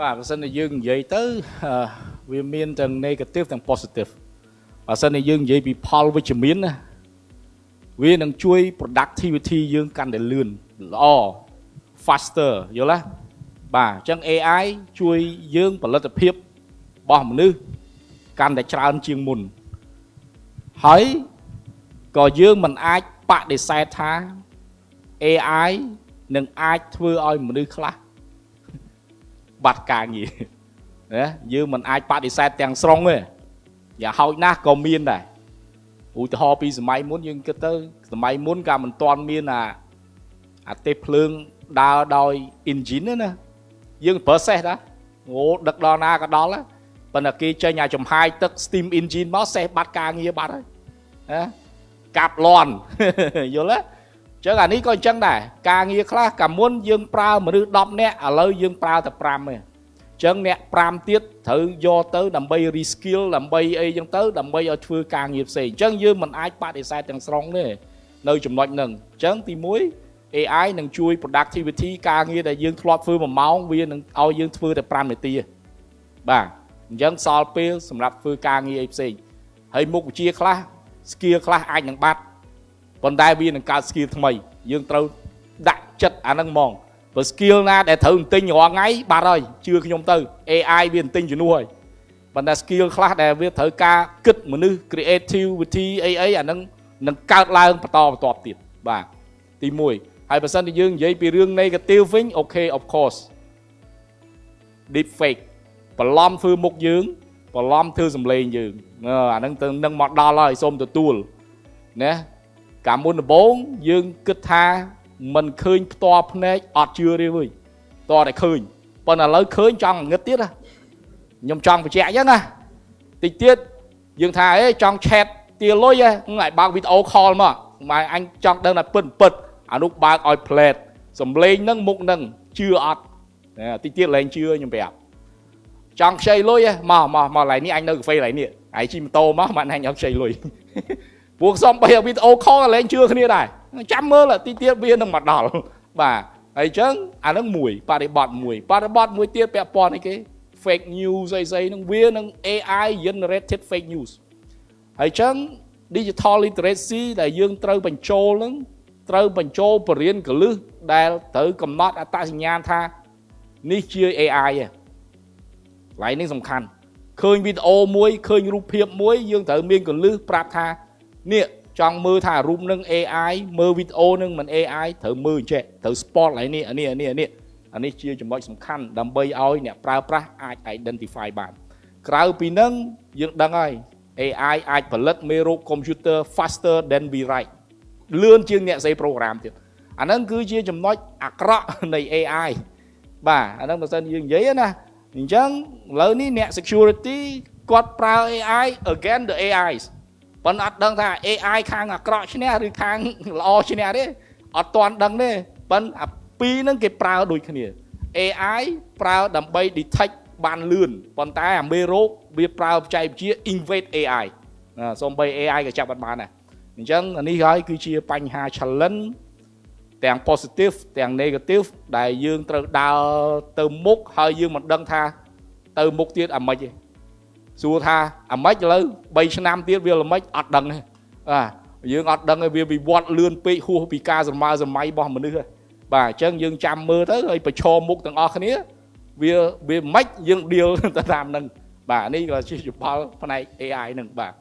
បាទបើសិនជាយើងនិយាយទៅវាមានទាំង negative ទាំង positive បើសិនជាយើងនិយាយពីផលវិជ្ជមានណាវានឹងជួយ productivity យើងកាន់តែលឿនល្អ faster យល់ទេបាទអញ្ចឹង AI ជួយយើងផលិតភាពរបស់មនុស្សកាន់តែច្រើនជាងមុនហើយក៏យើងមិនអាចបដិសេធថា AI នឹងអាចធ្វើឲ្យមនុស្សខ្លះបាត់ការងារណាយើងមិនអាចបដិសេធទាំងស្រុងទេយ៉ាងហោចណាស់ក៏មានដែរឧទាហរណ៍ពីសម័យមុនយើងគិតទៅសម័យមុនក៏មិនទាន់មានអាទេពភ្លើងដើរដោយ engine ណាយើងប្រើសេះដែរអូដឹកដល់ណាក៏ដល់ដែរប៉ុន្តែគេចេញអាចំហាយទឹក steam engine មកសេះបាត់ការងារបាត់ហើយណាកាប់លន់យល់ទេអញ្ចឹងអានេះក៏អញ្ចឹងដែរការងារខ្លះកាលមុនយើងប្រើមនុស្ស10នាក់ឥឡូវយើងប្រើតែ5ទេអញ្ចឹងអ្នក5ទៀតត្រូវយកទៅដើម្បី reskill ដើម្បីអីអញ្ចឹងទៅដើម្បីឲ្យធ្វើការងារផ្សេងអញ្ចឹងយើងមិនអាចបដិសេធទាំងស្រុងទេនៅចំណុចហ្នឹងអញ្ចឹងទី1 AI នឹងជួយ productivity ការងារដែលយើងធ្លាប់ធ្វើ1ម៉ោងវានឹងឲ្យយើងធ្វើតែ5នាទីបាទអញ្ចឹងសល់ពេលសម្រាប់ធ្វើការងារអីផ្សេងហើយមុខវិជ្ជាខ្លះ skill ខ្លះអាចនឹងបាត់ប៉ុន្តែវានឹងកើត skill ថ្មីយើងត្រូវដាក់ចិត្តអាហ្នឹងហ្មងបើ skill ណាដែលត្រូវទិញរាល់ថ្ងៃបាត់ហើយជឿខ្ញុំទៅ AI វាទិញជំនួសហើយប៉ុន្តែ skill ខ្លះដែលវាត្រូវការគិតមនុស្ស creativity អីអាហ្នឹងនឹងកើតឡើងបន្តទៀតបាទទី1ហើយបើសិនជាយើងនិយាយពីរឿង negative វិញ okay of course deep fake បន្លំធ្វើមុខយើងបន្លំធ្វើសម្លេងយើងអាហ្នឹងទៅនឹងមកដល់ហើយសូមទទួលណាកាលមុនដំបូងយើងគិតថាមិនឃើញផ្ទាល់ភ្នែកអត់ជឿទេវិញតតែឃើញប៉ុន្តែឥឡូវឃើញចង់ងឹតទៀតណាខ្ញុំចង់បញ្ជាក់អញ្ចឹងណាតិចទៀតយើងថាអេចង់ chat ទាលុយហ្នឹងឲ្យបើកវីដេអូ call មកមកអញចង់ដឹងថាពិតអានោះបើកឲ្យ plate សំលេងហ្នឹងមុខហ្នឹងជឿអត់តិចទៀតលែងជឿខ្ញុំប្រាប់ចង់ខ្ចីលុយមកឡៃនេះអញនៅកាហ្វេឡៃនេះហើយជិះម៉ូតូមកមិនអញយកខ្ចីលុយពួកសំបីវីដេអូ call លែងជឿគ្នាដែរចាំមើលតិចទៀតវានឹងមកដល់បាទហើយអញ្ចឹងអានឹងមួយបរិបត្តិមួយទៀតពាក់ព័ន្ធអីគេ fake news អីហ្នឹងវានឹង AI generated fake news ហើយអញ្ចឹង digital literacy ដែលយើងត្រូវបញ្ចូលហ្នឹងត្រូវបញ្ចូលបរិញ្ញាកលឹះដែលត្រូវកំណត់អត្តសញ្ញាណថានេះជា AI ឯងឡៃនេះសំខាន់ឃើញវីដេអូមួយឃើញរូបភាពមួយយើងត្រូវមានកលឹះប្រាប់ថានេះចង់មើលថារូបនឹង AI មើលវីដេអូនឹងមិន AI ត្រូវមើលចេះត្រូវ spot ហើយនេះអានេះជាចំណុចសំខាន់ដើម្បីឲ្យអ្នកប្រើប្រាស់អាច identify បានក្រៅពីនឹងយើងដឹងហើយ AI អាចផលិតមេរោគ computer faster than we write លឿនជាងអ្នកស្អី program ទៀតអាហ្នឹងគឺជាចំណុចអាក្រក់នៃ AI បាទអាហ្នឹងបើសិនយើងនិយាយណាអញ្ចឹងឥឡូវនេះអ្នក security គាត់ប្រើ AI against the AIs ប៉ុន្តែអត់ដឹងថា AI ខាងអាក្រក់ឈ្នះឬខាងល្អឈ្នះទេអត់ទាន់ដឹងទេប៉ុន្តែអាពីរហ្នឹងគេប្រើដូចគ្នា AI ប្រើដើម្បី detect បានលឿនប៉ុន្តែអាមេរោគវាប្រើបច្ចេកវិទ្យា invade AI សូម្បី AI ក៏ចាប់អត់បានដែរអញ្ចឹងនេះហើយគឺជាបញ្ហា challenge ទាំង positive ទាំង negative ដែលយើងត្រូវដើរទៅមុខហើយយើងមិនដឹងថាទៅមុខទៀតអាម៉េចទេសួរថាអាម៉េចឥឡូវ3ឆ្នាំទៀតវាល្មិចអត់ដឹងទេយើងអត់ដឹងទេវាវិវត្តលឿនពេកហួសពីការសម័យរបស់មនុស្សទេបាទអញ្ចឹងយើងចាំមើលទៅហើយប្រឈមមុខទាំងអស់គ្នាវាមិនយើង deal ទៅតាមហ្នឹងបាទនេះក៏ជាយោបល់ផ្នែក AI ហ្នឹងបាទ